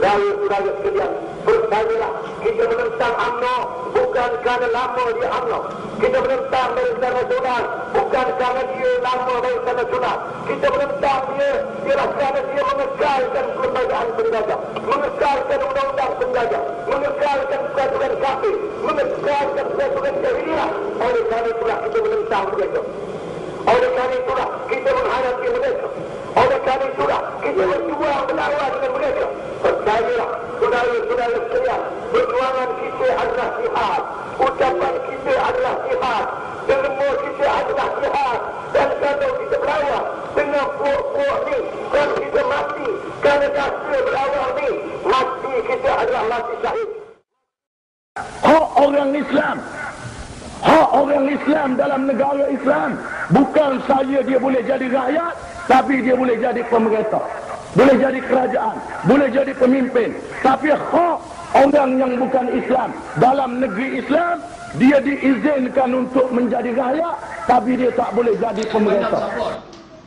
Saudara-saudara sekalian, bersayalah kita menentang UMNO bukan kerana lama dia UMNO. Kita menentang Barisan Nasional bukan kerana dia lama Barisan Nasional. Kita menentang dia ialah kerana dia mengekalkan perlembagaan penjaga, mengekalkan undang-undang penjaga, mengekalkan peraturan kafir, mengekalkan peraturan jahiliah. Oleh kerana itulah kita menentang mereka. Oleh kerana itulah kita menghadapi mereka. Oleh kerana itulah kita berjuang melawan dengan mereka. Percayalah, saudara-saudara sekalian, perjuangan kita adalah jihad, ucapan kita adalah jihad, derma kita adalah jihad. Dan kalau kita berlawan dengan puak-puak ni, dan kita mati kerana dasar berlawan ni, mati kita adalah mati syahid. Hak orang Islam, hak orang Islam dalam negara Islam bukan saja dia boleh jadi rakyat, tapi dia boleh jadi pemerintah, boleh jadi kerajaan, boleh jadi pemimpin. Tapi hak orang yang bukan Islam dalam negeri Islam, dia diizinkan untuk menjadi rakyat, tapi dia tak boleh jadi pemerintah.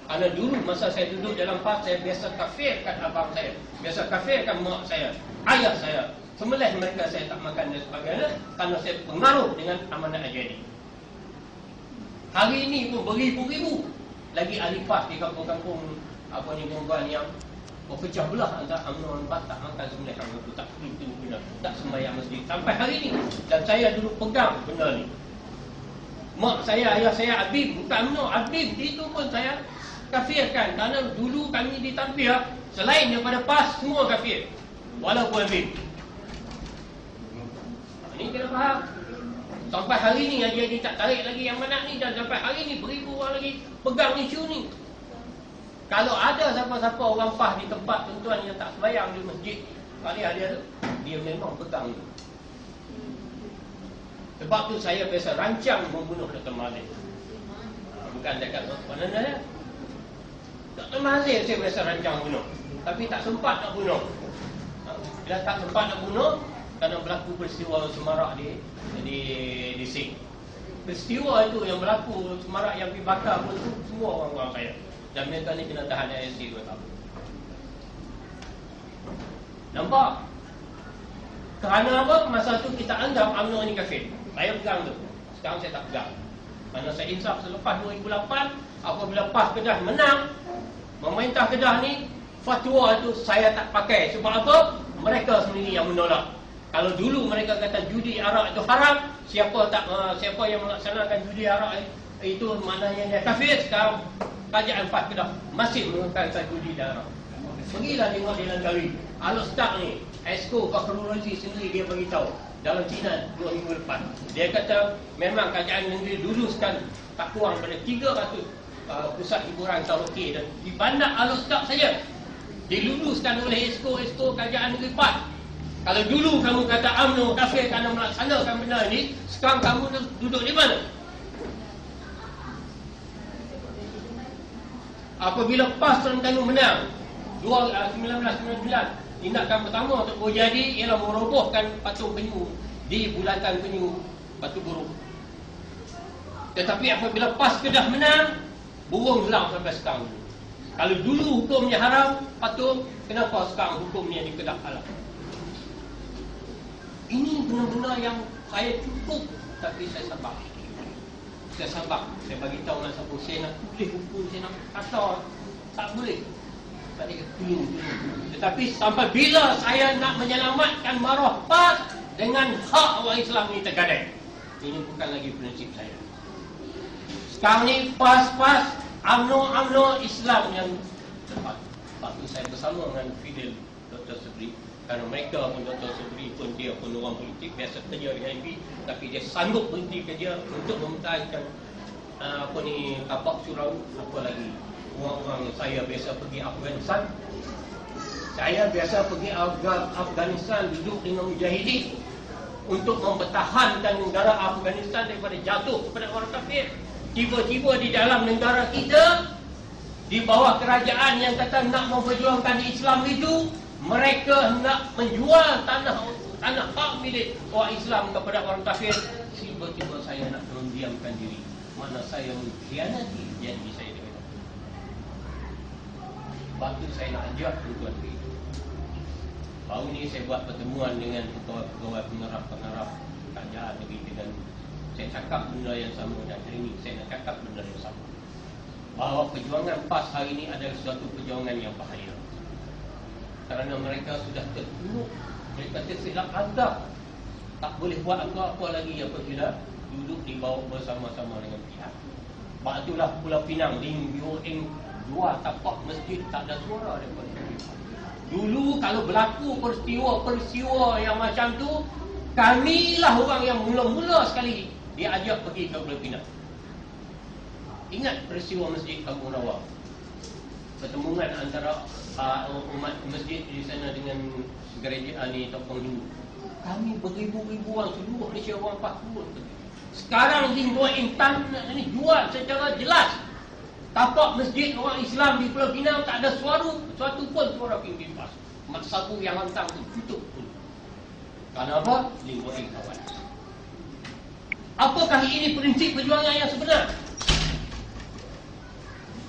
Kerana dulu masa saya duduk dalam PAS, saya biasa kafirkan abang saya, biasa kafirkan mak saya, ayah saya. Sembelih mereka saya tak makan dan sebagainya kerana saya pengaruh dengan amanat AJD. Hari ini pun beribu-ribu lagi ahli PAS di kampung-kampung perempuan yang berpecah belah antara UMNO dan PAS, tak makan sembelih orang itu, tak guna, tak sembahyang masjid sampai hari ini. Dan saya dulu pegang benda ni. Mak saya, ayah saya Abim, bukan UMNO, Abim itu pun saya kafirkan kerana dulu kami ditampil selain daripada PAS semua kafir walaupun Abim. Ini kena faham. Sampai hari ni dia tak tarik lagi yang mana ni, dan sampai hari ni beribu orang lagi pegang isu ni. Kalau ada siapa-siapa orang PAS di tempat tuan-tuan yang tak sembahyang di masjid kali dia tu, dia memang pegang ni. Sebab tu saya biasa rancang membunuh Dr. Mahathir. Bukan dekat mana dia. Dr. Mahathir saya biasa rancang bunuh, tapi tak sempat nak bunuh. Bila tak sempat nak bunuh, kerana berlaku peristiwa semarak di Sing. Peristiwa itu yang berlaku, semarak yang pergi bakar pun tu semua orang-orang saya. Dan mereka ni kena tahan ISC 2 tahun. Nampak? Kerana apa? Masa tu kita anggap UMNO ni kafir. Saya pegang tu. Sekarang saya tak pegang. Kerana saya insaf selepas 2008, apabila PAS Kedah menang, memerintah Kedah ni, fatwa tu saya tak pakai. Sebab apa? Mereka sendiri yang menolak. Kalau dulu mereka kata judi arak itu haram, siapa yang melaksanakan judi arak itu maknanya dia kafir. Sekarang kerajaan PAS Kedah masih menggunakan judi arak. Pergilah tengok di Langkawi. Al-Ustaz ni, Esko Fakhrul Razi sendiri dia beritahu dalam China 2 minggu lepas. Dia kata memang kerajaan negeri luluskan tak kurang pada 300 pusat hiburan karaoke, dan di bandar Al-Ustaz saja diluluskan oleh Esko kerajaan negeri PAS. Kalau dulu kamu kata UMNO kafir kerana melaksanakan benda ini, sekarang kamu duduk di mana? Apabila PAS Terengganu menang 1999, tindakan pertama untuk berjadi ialah merobohkan patung penyu di bulatan penyu Batu Buruk. Tetapi apabila PAS Kedah menang, burung hilang sampai sekarang. Kalau dulu hukumnya haram patung, kenapa sekarang hukumnya di Kedah halal? Ini benar-benar yang saya cukup, tapi saya sabar. Saya sabar. Saya bagi tahu dengan siapa, saya nak tulis buku, saya nak kata, tak boleh. Tak boleh tolong. Tetapi sampai bila saya nak menyelamatkan maruah PAS dengan hak orang Islam ini tergadai. Ini bukan lagi prinsip saya. Sekarang ni PAS, UMNO Islam yang tepat. Sebab itu saya bersama dengan Fidel Dr. Sebri. Kerana mereka pun Dr. Sebri pun dia pun orang politik, biasa kerja di HMP, tapi dia sanggup berhenti kerja untuk mempertahankan tapak surau. Apa lagi, orang-orang saya biasa pergi Afghanistan. Saya biasa pergi Afghanistan duduk dengan mujahidin untuk mempertahankan negara Afghanistan daripada jatuh kepada orang kafir. Tiba-tiba di dalam negara kita, di bawah kerajaan yang kata nak memperjuangkan Islam itu, mereka nak menjual tanah hak milik orang Islam kepada orang kafir. Tiba-tiba saya nak mendiamkan diri. Mana saya mengkhianati janji saya dengan Allah. Sebab itu saya nak ajak tuan-tuan. Baru ni saya buat pertemuan dengan pegawai-pegawai pengarah kerajaan negeri dengan saya cakap benda yang sama, dan hari ini saya nak cakap benda yang sama, bahawa perjuangan PAS hari ini adalah suatu perjuangan yang bahaya. Kerana mereka sudah terpuruk, mereka tersilap adab, tak boleh buat apa-apa lagi apabila duduk di bawah bersama-sama dengan pihak. Sebab itulah Pulau Pinang, Lim Bio Eng jual tapak masjid, tak ada suara daripada mereka. Dulu kalau berlaku peristiwa yang macam tu, kamilah orang yang mula-mula sekali diajak pergi ke Pulau Pinang. Ingat peristiwa Masjid Abu Nawar, pertemuan antara umat masjid di sana dengan gereja ni tokoh Hindu. Kami beribu-ribu orang, seluruh Malaysia orang 40. Sekarang Limbo Intan ni jual secara jelas tapak masjid orang Islam di Pulau Pinang, tak ada suatu pun suara pimpin PAS. Maksabu yang hantar tu tutup pun. Kenapa? Limbo Intan kawan. Apakah ini prinsip perjuangan yang sebenar?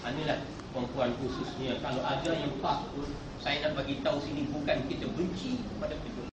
Inilah perempuan khususnya. Kalau ada yang PAS pun, saya nak bagi tahu sini, bukan kita benci kepada perjuangan.